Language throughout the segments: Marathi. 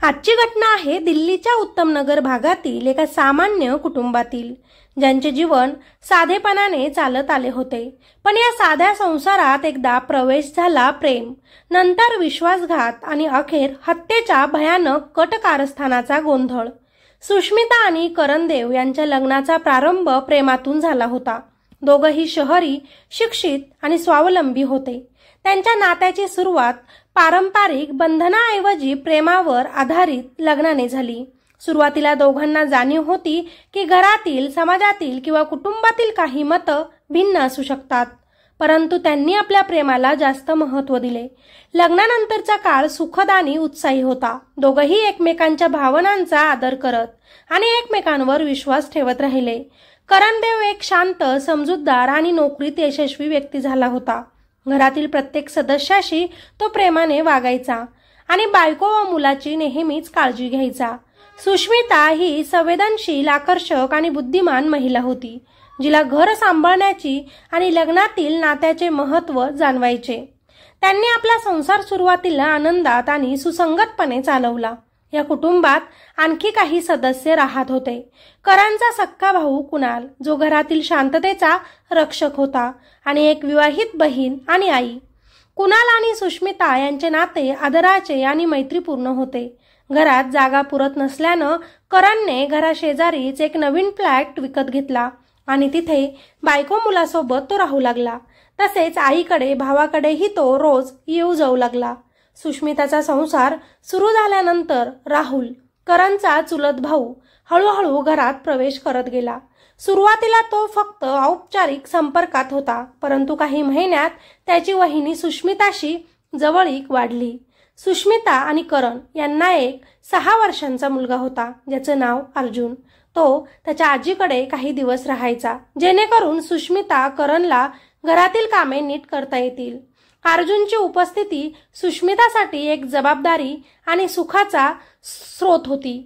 आजची घटना आहे दिल्लीच्या उत्तम नगर भागातील एका सामान्य कुटुंबातील, ज्यांचे जीवन साधेपणाने चालत आले होते. पण या साध्या संसारात एकदा प्रवेश झाला प्रेम, नंतर विश्वासघात आणि अखेर हत्येच्या भयानक कटकारस्थानाचा गोंधळ. सुष्मिता आणि करणदेव यांच्या लग्नाचा प्रारंभ प्रेमातून झाला होता. दोघंही शहरी, शिक्षित आणि स्वावलंबी होते. त्यांच्या नात्याची सुरुवात पारंपरिक बंधनाऐवजी प्रेमावर आधारित लग्नाने झाली. सुरुवातीला दोघांना जाणीव होती की घरातील, समाजातील किंवा कुटुंबातील काही मतं भिन्न असू शकतात, परंतु त्यांनी आपल्या प्रेमाला जास्त महत्त्व दिले. लग्नानंतरचा काळ सुखद आणि उत्साही होता. दोघंही एकमेकांच्या भावनांचा आदर करत आणि एकमेकांवर विश्वास ठेवत राहिले. करणदेव एक शांत, समजूतदार आणि नोकरीत यशस्वी व्यक्ती झाला होता. घरातील प्रत्येक सदस्याशी तो प्रेमाने वागायचा आणि बायको व मुलाची नेहमीच काळजी घ्यायचा. सुष्मिता ही संवेदनशील, आकर्षक आणि बुद्धिमान महिला होती, जिला घर सांभाळण्याची आणि लग्नातील नात्याचे महत्त्व जाणवायचे. त्यांनी आपला संसार सुरुवातीला आनंदात आणि सुसंगतपणे चालवला. या कुटुंबात आणखी काही सदस्य राहत होते. करणचा सख्खा भाऊ कुणाल, जो घरातील शांततेचा रक्षक होता, आणि एक विवाहित बहीण आणि आई. कुणाल आणि सुष्मिता यांचे नाते आदराचे आणि मैत्रीपूर्ण होते. घरात जागा पुरत नसल्यानं करणने घराशेजारीच एक नवीन फ्लॅट विकत घेतला आणि तिथे बायको मुलासोबत तो राहू लागला. तसेच आईकडे, भावाकडेही तो रोज येऊ जाऊ लागला. सुष्मिताचा संसार सुरू झाल्यानंतर राहुल, करणचा चुलत भाऊ, हळूहळू घरात प्रवेश करत गेला. सुरुवातीला तो फक्त औपचारिक संपर्कात होता, परंतु काही महिन्यात त्याची वहिनी सुष्मिताशी जवळीक वाढली. सुष्मिता आणि करण यांना एक 6 वर्षांचा मुलगा होता, ज्याचं नाव अर्जुन. तो त्याच्या आजीकडे काही दिवस राहायचा, जेणेकरून सुष्मिता करणला घरातील कामे नीट करता येतील. अर्जुनची उपस्थिती सुष्मितासाठी एक जबाबदारी आणि सुखाचा स्रोत होती,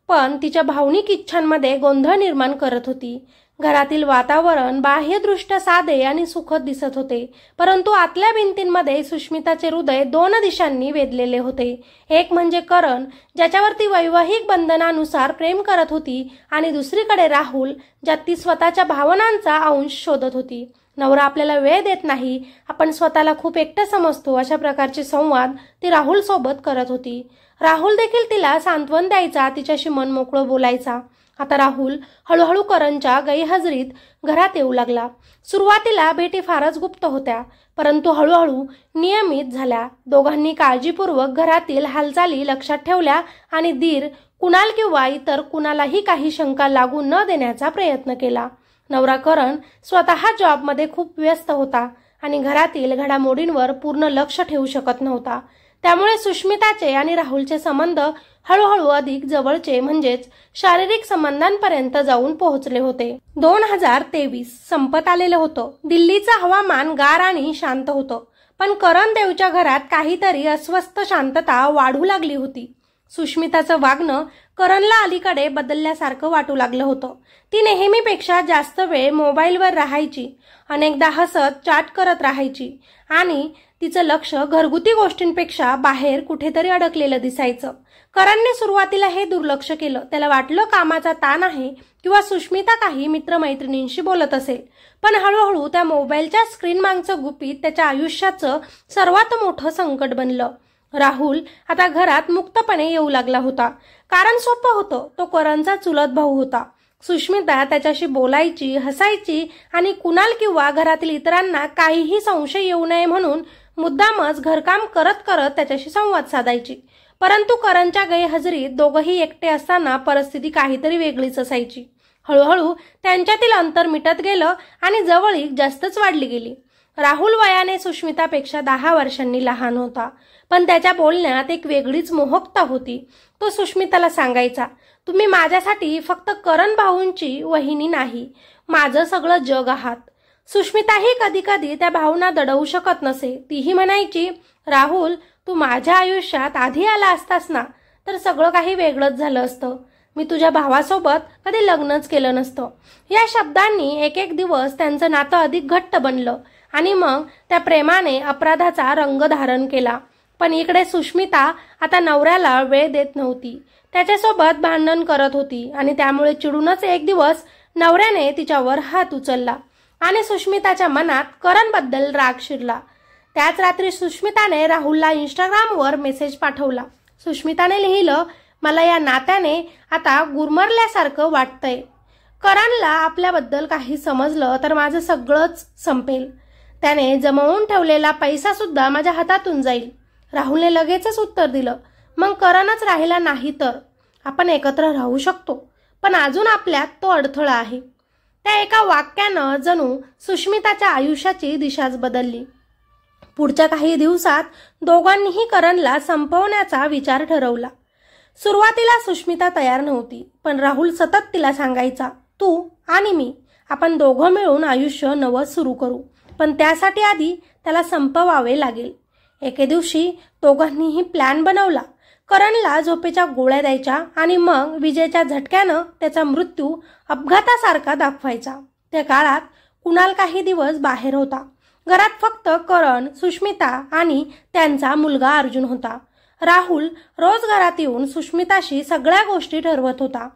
पण तिच्या भावनिक इच्छांमध्ये गोंधळ निर्माण करत होती. घरातील वातावरण बाह्यदृष्ट्या साधे आणि सुखद दिसत होते, परंतु आतल्या भिंतींमध्ये सुष्मिताचे हृदय 2 दिशांनी वेधलेले होते. एक म्हणजे करण, ज्याच्यावर ती वैवाहिक बंधनानुसार प्रेम करत होती, आणि दुसरीकडे राहुल, ज्यात ती स्वतःच्या भावनांचा अंश शोधत होती. नवरा आपल्याला वेळ देत नाही, आपण स्वतःला खूप एकटं समजतो, अशा प्रकारचे संवाद ती राहुल सोबत करत होती. राहुल देखील तिला सांत्वन द्यायचा, तिच्याशी मन मोकळं बोलायचा. आता राहुल हळूहळू करणच्या गैरहजेरीत घरात येऊ लागला. सुरुवातीला भेटी फारच गुप्त होत्या, परंतु हळूहळू नियमित झाल्या. दोघांनी काळजीपूर्वक घरातील हालचाली लक्षात ठेवल्या आणि दीर, कुणाल किंवा इतर कुणालाही काही शंका लागू न देण्याचा प्रयत्न केला. नवरा करण स्वतः जॉबमध्ये खूप व्यस्त होता आणि घरातील घडामोडींवर पूर्ण लक्ष ठेवू शकत नव्हता. त्यामुळे सुष्मिताचे आणि राहुलचे संबंध हळूहळू अधिक जवळचे, म्हणजेच शारीरिक संबंधांपर्यंत जाऊन पोहोचले होते. 2023 संपत आलेलं होतं. दिल्लीचं हवामान गार आणि शांत होतं, पण करणदेवच्या घरात काहीतरी अस्वस्थ शांतता वाढू लागली होती. सुष्मिताचं वागणं करणला अलीकडे बदलल्यासारखं वाटू लागलं होतं. ती नेहमीपेक्षा जास्त वेळ मोबाईलवर राहायची, अनेकदा हसत चॅट करत राहायची, आणि तिचं लक्ष घरगुती गोष्टींपेक्षा बाहेर कुठेतरी अडकलेलं दिसायचं. करणने सुरुवातीला हे दुर्लक्ष केलं. त्याला वाटलं कामाचा ताण आहे किंवा सुष्मिता काही मित्रमैत्रिणींशी बोलत असेल, पण हळूहळू त्या मोबाईलच्या स्क्रीन मागचं गुपित त्याच्या आयुष्याचं सर्वात मोठं संकट बनलं. राहुल आता घरात मुक्तपणे येऊ लागला होता. कारण सोपं होतं, तो करणचा चुलत भाऊ होता. सुष्मिता त्याच्याशी बोलायची, हसायची आणि कुणाल किंवा घरातील इतरांना काहीही संशय येऊ नये म्हणून मुद्दामच घरकाम करत करत त्याच्याशी संवाद साधायची. परंतु करणच्या गैरहजेरीत दोघंही एकटे असताना परिस्थिती काहीतरी वेगळीच असायची. हळूहळू त्यांच्यातील अंतर मिटत गेलं आणि जवळीक जास्तच वाढली गेली. राहुल वयाने सुष्मितापेक्षा 10 वर्षांनी लहान होता, पण त्याच्या बोलण्यात एक वेगळीच मोहकता होती. तो सुष्मिताला सांगायचा, तुम्ही माझ्यासाठी फक्त करण भाऊंची वहिनी नाही, माझं सगळं जग आहात. सुष्मिताही कधी कधी त्या भावना दडवू शकत नसे. तीही म्हणायची, राहुल, तू माझ्या आयुष्यात आधी आला असतास ना, तर सगळं काही वेगळंच झालं असतं. मी तुझ्या भावासोबत कधी लग्नच केलं नसतं. या शब्दांनी एक एक दिवस त्यांचं नातं अधिक घट्ट बनलं आणि मग त्या प्रेमाने अपराधाचा रंग धारण केला. पण इकडे सुष्मिता आता नवऱ्याला वेळ देत नव्हती, त्याच्यासोबत भांडण करत होती आणि त्यामुळे चिडूनच एक दिवस नवऱ्याने तिच्यावर हात उचलला आणि सुष्मिताच्या मनात करणबद्दल राग शिरला। त्याच रात्री सुष्मिताने राहुलला इंस्टाग्रामवर मेसेज पाठवला। सुष्मिताने लिहिलं, मला या नात्याने आता गुरमरल्यासारखं वाटतंय। करणला आपल्याबद्दल काही समजलं तर माझं सगळंच संपेल। त्याने जमवून ठेवलेला पैसा सुद्धा माझ्या हातातून जाईल। राहुलने लगेचच उत्तर दिलं, मग करणच राहिला नाही तर आपण एकत्र राहू शकतो, पण अजून आपल्यात तो अडथळा आहे। त्या एका वाक्यानं जणू सुष्मिताच्या आयुष्याची दिशाच बदलली। पुढच्या काही दिवसात दोघांनीही करणला संपवण्याचा विचार ठरवला। सुरुवातीला सुष्मिता तयार नव्हती, पण राहुल सतत तिला सांगायचा, तू आणि मी आपण दोघं मिळून आयुष्य नवं सुरू करू, पण त्यासाठी आधी त्याला संपवावे लागेल। एके दिवशी दोघांनीही प्लॅन बनवला। करणला झोपेच्या गोळ्या द्यायच्या आणि मग विजेच्या झटक्यानं त्याचा मृत्यू अपघातासारखा दाखवायचा। त्या काळात कुणाल काही दिवस बाहेर होता। घरात फक्त करण, सुष्मिता आणि त्यांचा मुलगा अर्जुन होता। राहुल रोज घरात येऊन सुष्मिताशी सगळ्या गोष्टी ठरवत होता।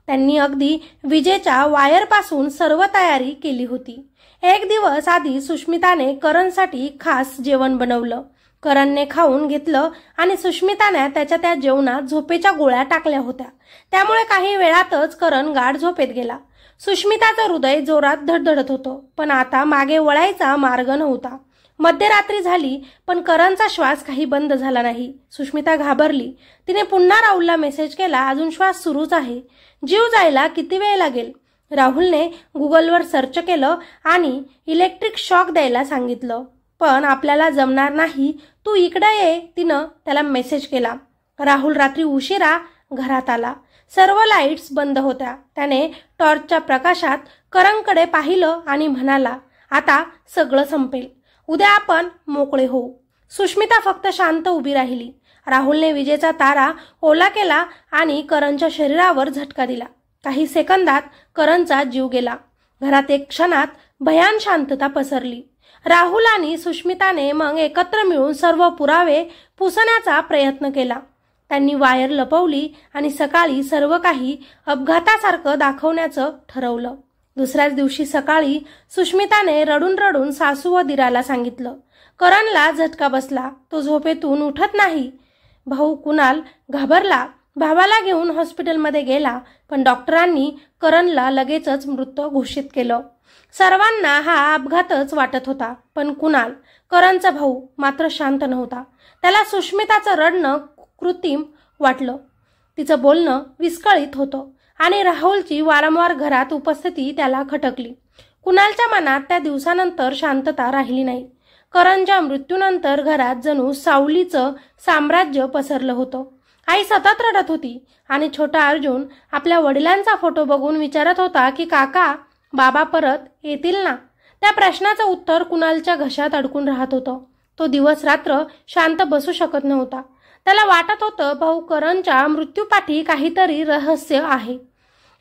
त्यांनी अगदी विजेच्या वायरपासून सर्व तयारी केली होती। एक दिवस आधी सुष्मिताने करणसाठी खास जेवण बनवलं। करणने खाऊन घेतलं आणि सुष्मिताने त्याच्या त्या जेवणात झोपेच्या गोळ्या टाकल्या होत्या, त्यामुळे काही वेळातच करण गाढ झोपेत गेला। सुष्मिताचं हृदय जोरात धडधडत होतं, पण आता मागे वळायचा मार्ग नव्हता। मध्यरात्री झाली, पण करणचा श्वास काही बंद झाला नाही। सुष्मिता घाबरली। तिने पुन्हा राहुलला मेसेज केला, अजून श्वास सुरूच आहे, जीव जायला किती वेळ लागेल? राहुलने गुगलवर सर्च केलं आणि इलेक्ट्रिक शॉक द्यायला सांगितलं, पण आपल्याला जमणार नाही, तू इकडे ये, तिनं त्याला मेसेज केला। राहुल रात्री उशिरा घरात आला। सर्व लाईट्स बंद होत्या। त्याने टॉर्चच्या प्रकाशात करणकडे पाहिलं आणि म्हणाला, आता सगळं संपेल, उद्या आपण मोकळे होऊ। सुष्मिता फक्त शांत उभी राहिली। राहुलने विजेचा तारा ओला केला आणि करणच्या शरीरावर झटका दिला। काही सेकंदात करणचा जीव गेला। घरात एक क्षणात भयान शांतता पसरली। राहुल आणि सुष्मिताने मग एकत्र मिळून सर्व पुरावे पुसण्याचा प्रयत्न केला। त्यांनी वायर लपवली आणि सकाळी सर्व काही अपघातासारखं दाखवण्याचं ठरवलं। दुसऱ्याच दिवशी सकाळी सुष्मिताने रडून रडून सासू व दिराला सांगितलं। करणला झटका बसला, तो झोपेतून उठत नाही। भाऊ कुणाल घाबरला, भावाला घेऊन हॉस्पिटलमध्ये गेला, पण डॉक्टरांनी करणला लगेचच मृत घोषित केलं। सर्वांना हा अपघातच वाटत होता, पण कुणाल, करणचा भाऊ, मात्र शांत नव्हता। त्याला सुष्मिताचं रडणं कृत्रिम वाटलं, तिचं बोलणं विस्कळीत होतं आणि राहुलची वारंवार घरात उपस्थिती त्याला खटकली। कुणालच्या मनात त्या दिवसानंतर शांतता राहिली नाही। करणच्या मृत्यूनंतर घरात जणू सावलीचं साम्राज्य पसरलं होतं। आई सतत रडत होती आणि छोटा अर्जुन आपल्या वडिलांचा फोटो बघून विचारत होता की काका, बाबा परत येतील ना? त्या प्रश्नाचं उत्तर कुणालच्या घशात अडकून राहत होतं। तो दिवस रात्र शांत बसू शकत नव्हता। त्याला वाटत होतं भाऊ करणच्या मृत्यूपाठी काहीतरी रहस्य आहे।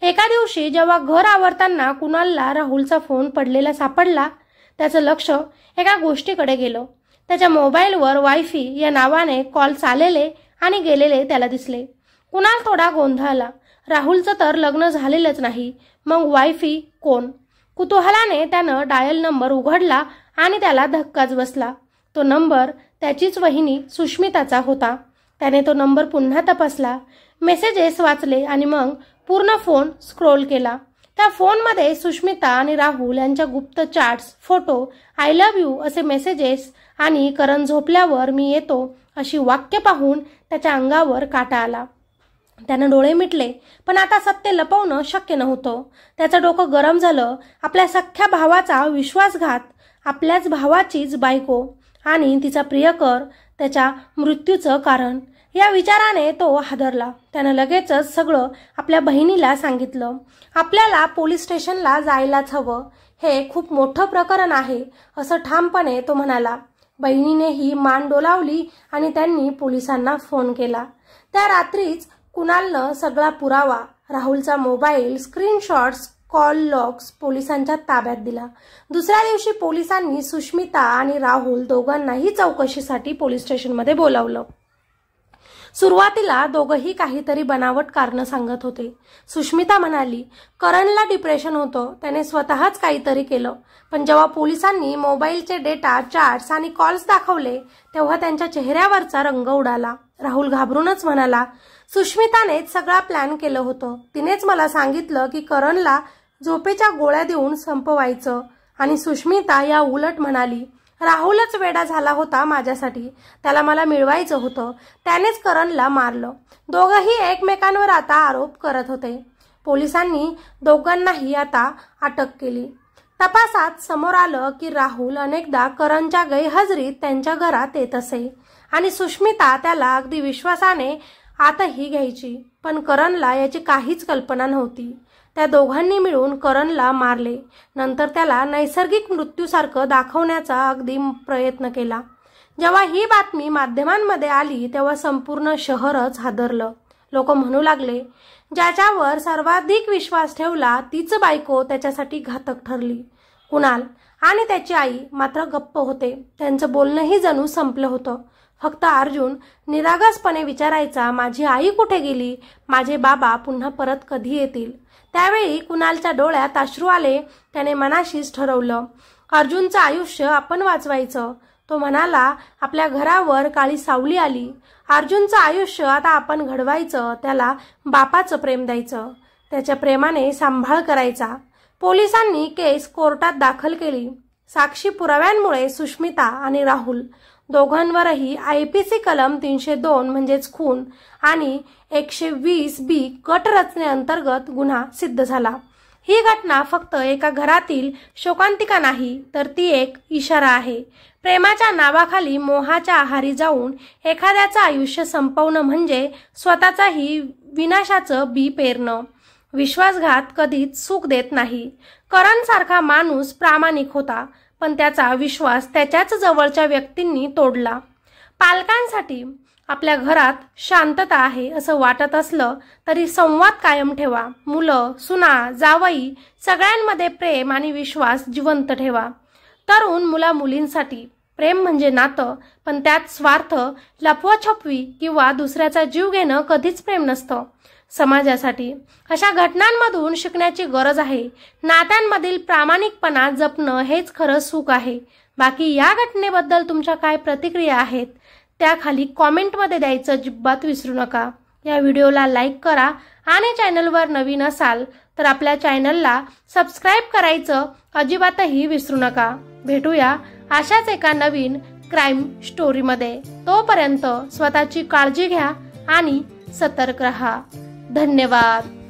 एका दिवशी जेव्हा घर आवरताना कुणालला राहुलचा फोन पडलेला सापडला, त्याचं लक्ष एका गोष्टीकडे गेलं। त्याच्या मोबाईलवर वायफी या नावाने कॉल्स आलेले आणि गेलेले त्याला दिसले। कुणाल थोडा गोंधळला। राहुलचं तर लग्न झालेलंच नाही, मग वायफी कोण? कुतूहलाने त्यानं डायल नंबर उघडला आणि त्याला धक्काच बसला। तो नंबर त्याचीच वहिनी सुष्मिताचा होता। त्याने तो नंबर पुन्हा तपासला, मेसेजेस वाचले आणि मग पूर्ण फोन स्क्रोल केला। त्या फोनमध्ये सुष्मिता आणि राहुल यांच्या गुप्त chats, photo, I love you असे मेसेजेस आणि करण झोपल्यावर मी येतो अशी वाक्य पाहून त्याच्या अंगावर काटा आला। त्यानं डोळे मिटले, पण आता सत्य लपवणं शक्य नव्हतं। त्याचं डोकं गरम झालं। आपल्या सख्ख्या भावाचा विश्वासघात, आपल्याच भावाचीच बायको आणि तिचा प्रियकर त्याच्या मृत्यूचं कारण, या विचाराने तो हादरला। त्यानं लगेचच सगळं आपल्या बहिणीला सांगितलं। आपल्याला पोलीस स्टेशनला जायलाच हवं, हे खूप मोठं प्रकरण आहे असं ठामपणे तो म्हणाला। बहिणीनेही मान डोलावली आणि त्यांनी पोलिसांना फोन केला। त्या रात्रीच कुणालनं सगळा पुरावा, राहुलचा मोबाईल, स्क्रीनशॉट्स, कॉल लॉग्स पोलिसांच्या ताब्यात दिला। दुसऱ्या दिवशी पोलिसांनी सुष्मिता आणि राहुल दोघांनाही चौकशीसाठी पोलीस स्टेशनमध्ये बोलावलं। सुरुवातीला दोघंही काहीतरी बनावट कारण सांगत होते। सुष्मिता म्हणाली, करणला डिप्रेशन होतं, त्याने स्वतःच काहीतरी केलं। पण जेव्हा पोलिसांनी मोबाईलचे डेटा, चॅट्स आणि कॉल्स दाखवले तेव्हा त्यांच्या चेहऱ्यावरचा रंग उडाला। राहुल घाबरूनच म्हणाला, सुष्मितानेच सगळा प्लॅन केलं होतं। तिनेच मला सांगितलं की करणला झोपेच्या गोळ्या देऊन संपवायचं आणि सुष्मिता या उलट म्हणाली, राहुलच वेडा झाला होता माझ्यासाठी, त्याला मला मिळवायचं होतं, त्यानेच करणला मारलं। दोघंही एकमेकांवर आता आरोप करत होते। पोलिसांनी दोघांनाही आता अटक केली। तपासात समोर आलं की राहुल अनेकदा करणच्या गैरहजेरीत त्यांच्या घरात येत असे आणि सुष्मिता त्याला अगदी विश्वासाने आतही घ्यायची, पण करणला याची काहीच कल्पना नव्हती। त्या दोघांनी मिळून करणला मारले, नंतर त्याला नैसर्गिक मृत्यूसारखं दाखवण्याचा अगदी प्रयत्न केला। जेव्हा ही बातमी माध्यमांमध्ये आली तेव्हा संपूर्ण शहरच हादरलं। लोक म्हणू लागले, ज्याच्यावर सर्वाधिक विश्वास ठेवला तीच बायको त्याच्यासाठी घातक ठरली। कुणाल आणि त्याची आई मात्र गप्प होते। त्यांचं बोलणंही जणू संपलं होतं। फक्त अर्जुन निरागसपणे विचारायचा, माझी आई कुठे गेली, माझे बाबा पुन्हा परत कधी येतील। त्यावेळी कुणालच्या डोळ्यात अश्रू आले। त्याने मनाशीच ठरवलं, अर्जुनचं आयुष्य आपण वाचवायचं। तो म्हणाला, आपल्या घरावर काळी सावली आली, अर्जुनचं आयुष्य आता आपण घडवायचं, त्याला बापाचं प्रेम द्यायचं, त्याच्या प्रेमाने सांभाळ करायचा। पोलिसांनी केस कोर्टात दाखल केली। साक्षी पुराव्यांमुळे सुष्मिता आणि राहुल दोघांवरही IPC कलम 302 म्हणजेच खून आणि 120B गट रचनेअंतर्गत गुन्हा सिद्ध झाला। ही घटना फक्त एका घरातील शोकांतिका नाही, तर ती एक इशारा आहे। प्रेमाच्या नावाखाली मोहाच्या आहारी जाऊन एखाद्याचं आयुष्य संपवणं म्हणजे स्वतःचाही विनाशाचं बी पेरणं। विश्वासघात कधीच सुख देत नाही। करणसारखा माणूस प्रामाणिक होता, पण त्याचा विश्वास त्याच्याच जवळच्या व्यक्तींनी तोडला। पालकांसाठी आपल्या घरात शांतता आहे असं वाटत असलं तरी संवाद कायम ठेवा। मुलं, सुना, जावई सगळ्यांमध्ये प्रेम आणि विश्वास जिवंत ठेवा। तरुण मुला-मुलींसाठी प्रेम म्हणजे नातं, पण त्यात स्वार्थ, लपवाछपवी किंवा दुसऱ्याचा जीव घेणं कधीच प्रेम नसतं। समाजासाठी अशा घटनांमधून शिकण्याची गरज आहे। नात्यांमधील प्रामाणिकपणा जपणं हेच खरं सुख आहे। बाकी या घटनेबद्दल तुमच्या काय प्रतिक्रिया आहेत त्या खाली कॉमेंटमध्ये द्यायचं अजिबात विसरू नका। या व्हिडिओला लाईक करा आणि चॅनलवर नवीन असाल तर आपल्या चॅनलला सबस्क्राईब करायचं अजिबातही विसरू नका। भेटूया अशाच एका नवीन क्राईम स्टोरीमध्ये। तोपर्यंत स्वतःची काळजी घ्या आणि सतर्क रहा। धन्यवाद।